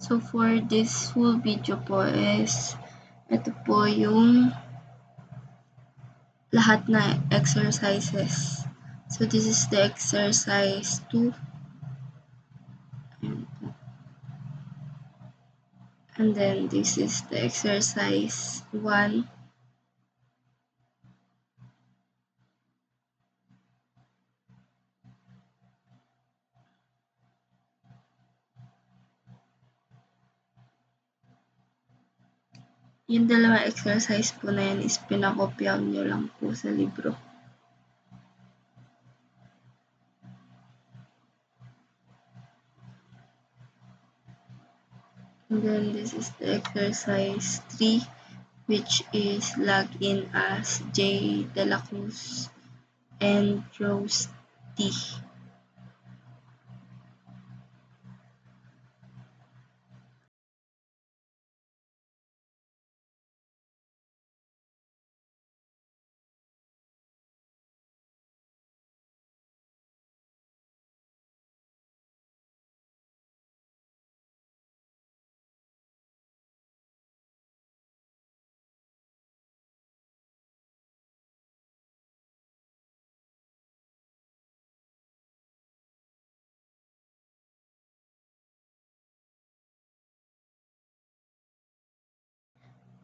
So for this full video po is ito po yung lahat na exercises. So this is the exercise 2. And then this is the exercise 1. Yung dalawa exercise po na yan is pinakopyaw nyo lang po sa libro. And then this is the exercise 3, which is log in as J. De La Cruz and Rose T.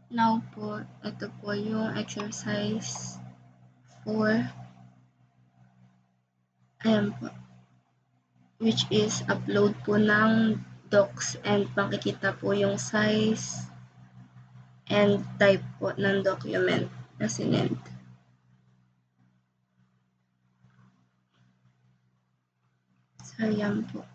Now po, ito po yung exercise 4. Ayan po. Which is upload po ng docs and makikita po yung size and type po ng document na sinend. So, ayan po.